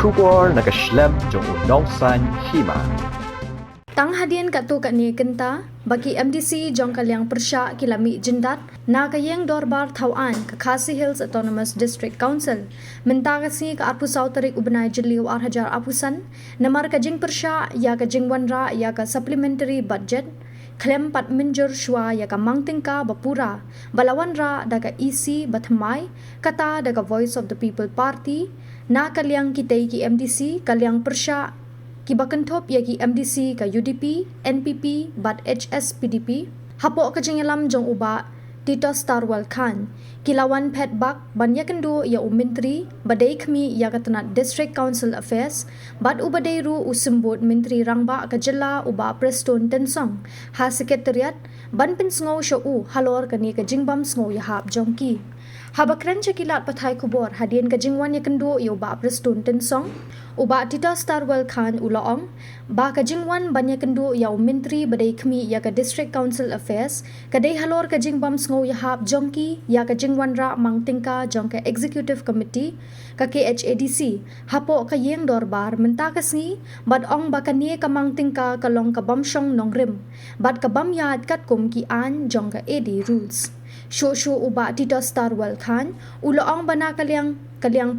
Kubor nakaslem jong unongsan hima. Tang hadian katu kat ni kenta bagi MDC jong kalyang persya kilami jendat na kayeng dorbar thawan ke Khasi Hills Autonomous District Council menta kasi ke arpu sautarik ubenai jeliu arhajar apusan namar kajing persya ya kajing wanra ya ka supplementary budget klem pat minjur shwa ya ka mangtingka bapura balawan ra daga EC batmai kata daga Voice of the People Party na kalyang kitay ki MDC kalyang persya Kibakentop yagi MDC ka UDP, NPP, bat HSPDP. Hapo ka jengelam jong uba Tito Starwell Khan. Kilawan Pet Bak banyakendo ya umintri badai kami ya katanat District Council Affairs bat ubadai ru usimbut Menteri Rangba ka jela uba Preston Tensong. Ha sekretariat ban pinsngo sya halor kani ka jingbam sngo ya hap jongki. Habakran cakilat pathai kubor hadian ka jingwan ya kendo ya uba Preston Tensong. Uba Tito Starwell Khan ulaong ba ka jingwan banya kendo ya menteri badai kami ya ka District Council Affairs kadai halor ka jingbam sngo ya hap jongki ya ka jingwan ra mangtingka jong ka Executive Committee ka KHADC hapo ka yeng dorbar menta kasngi bad ong ba kanie ka mangtingka kalong ka bamsyong nongrim bad ka bamyat kat kum ki an jong ka AD rules sho uba Tito Starwell Khan ulaong bana kalyang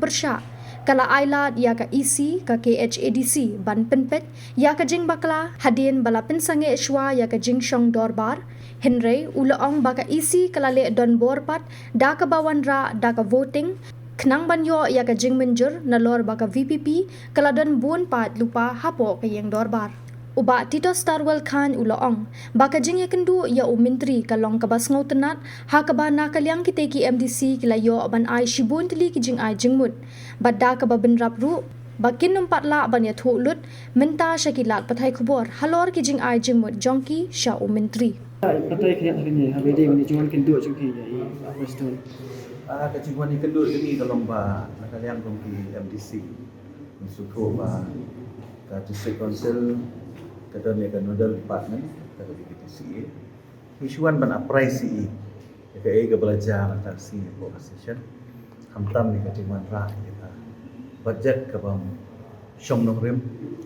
persya kala ailat ya ka EC ka KHADC ban penpet ya ka jing bakla hadin bala pinsange shwa ya ka jing shong dorbar Henry ulaong baka EC kala le don borpat da ka bawan ra da ka voting knang banyo ya ka jing menjur na lor baka VPP kala don bun pat lupa hapo ka yeng dorbar Uba Tito Starwell Khan ulaong baka jing ya kendu ya menteri kalong kabas ngau tenat ha ka ba na kalyang kite ki MDC kilayo ban ai shibun tili ki jing ai jingmut badda ka ba benrap ru bakin numpat la ban ya tholut menta shakilat pathai kubor halor ki jing ai jingmut jongki sha menteri patai khiat ni habede ni juan kendu jongki ya Preston ka jingwan ni kendu ni kalong ba na kalyang jongki MDC suko ba ka District Council kadang ni nodal department kada BPTCA isuan ban apply CE ka belajar antar si session hamtam ni katiman ra kita budget ka bam syong nongrim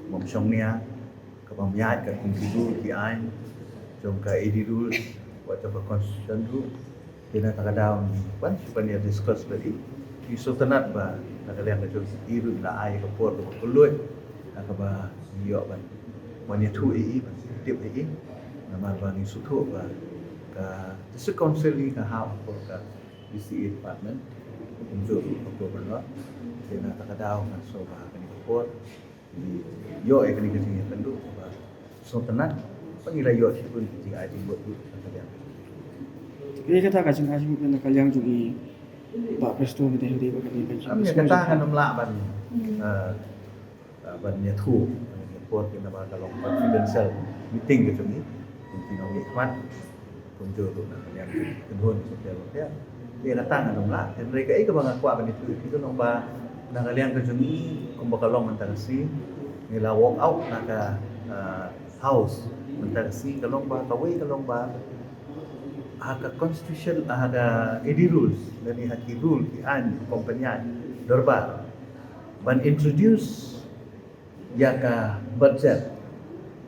bam syong nia ka bam yat ka kontribu ki ai jom ka edidu whatever constitution ru kena takadaw ni ban supan ya discuss bali isu tenat ba nakalian ka jom iru na ai ka por ko luy ka ba yo ban Mani tu tip nama bani sutu ba ka District Council ni ka hao ko ka DCA department untuk Oktober lo kena takadaw na so ba kani ko yo kani kini tendu ba so tenat pangila yo sipun jing ajing buat tu kalian ini kata kajing na kalyang jungi ba Preston ni hedi ba kani kami kata kan nomla ban ya tu report kita bakal confidential meeting gitu ni pinong ikhwan kunjur nak yang kedua sosial dia dia datang dong lah dan mereka itu bang aku akan itu nombor nak kalian kerja ni kumbakalong mentasi nila walk out nak house mentasi kalong ba kawai kalong ba ada constitution ada edi rules dari haki rule ki an kompanyan dorbar ban introduce ya ka budget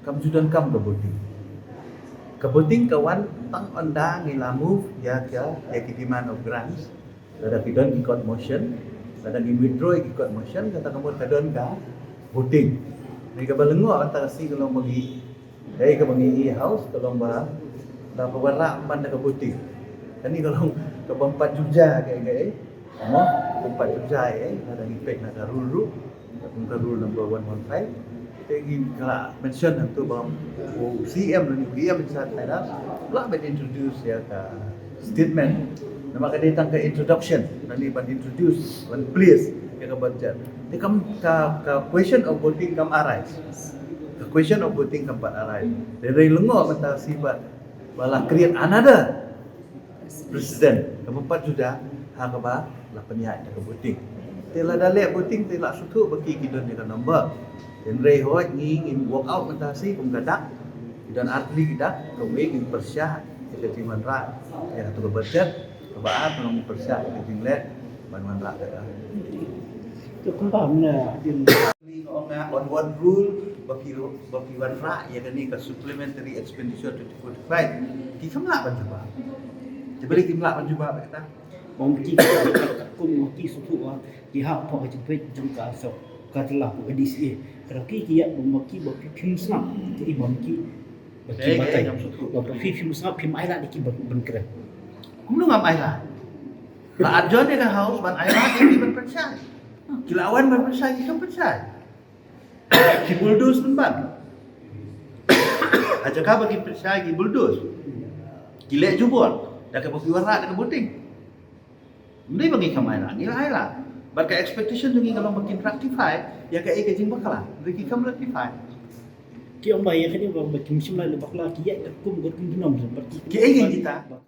kam sudan kam ke voting kawan tang anda ngila move ya ki demand of grants ada pidon ikut motion ada di withdraw ikut motion kata kamu kadon ka voting ni ka balengo antara si kalau bagi dari ka bagi house kalau ba da pawara man ka voting kan ni kalau ke pempat juja kayak mo pempat juja ada impact na rule untuk rule number 115 kita ingin kalau mention itu bahwa CM dan UGM saat ini lah ben introduce ya ke statement nama kita datang ke introduction nanti ban introduce ban please ya ke budget ini ke question of voting kam arise the question of voting kam arise dari lengo mentah sifat bala create another president keempat sudah hakaba lah penyihat ke voting telah dalek voting telah sutu bagi kita ni kan nombor dan rehot ngin walk out mentasi kum gadak dan arti kita kami ingin persyah kita timan ra ya tu budget kebaat belum persyah kita tinglet ban ra Itu kembangnya din. Ni nga on one rule bagi wan ra ya kan ni ka supplementary expenditure 2045 kita melak ban cuba coba kita melak ban cuba kita Mungkin kita mungkin suatu dia apa jemput jumpa so katalah edisi kalau kita mungkin film snap jadi mungkin bagi batai waktu film snap film air lagi bergerak cũng ngam ai là aja dia kan haus ban air lagi ban percaya kilawan ban percaya kita percaya ki bulldoze pun ban aja ka bagi percaya ki bulldoze kilek jubur dah ke bagi warak dah ke buting Hindi bagi kamay lang, ilay lang. But ka expectation yung kalau makin rectify, ya ka ikajing bakala, hindi ka rectify. Kaya ang bayan kanina, bagkim simula lebak lagi, ya kum kum binom seperti Kaya kita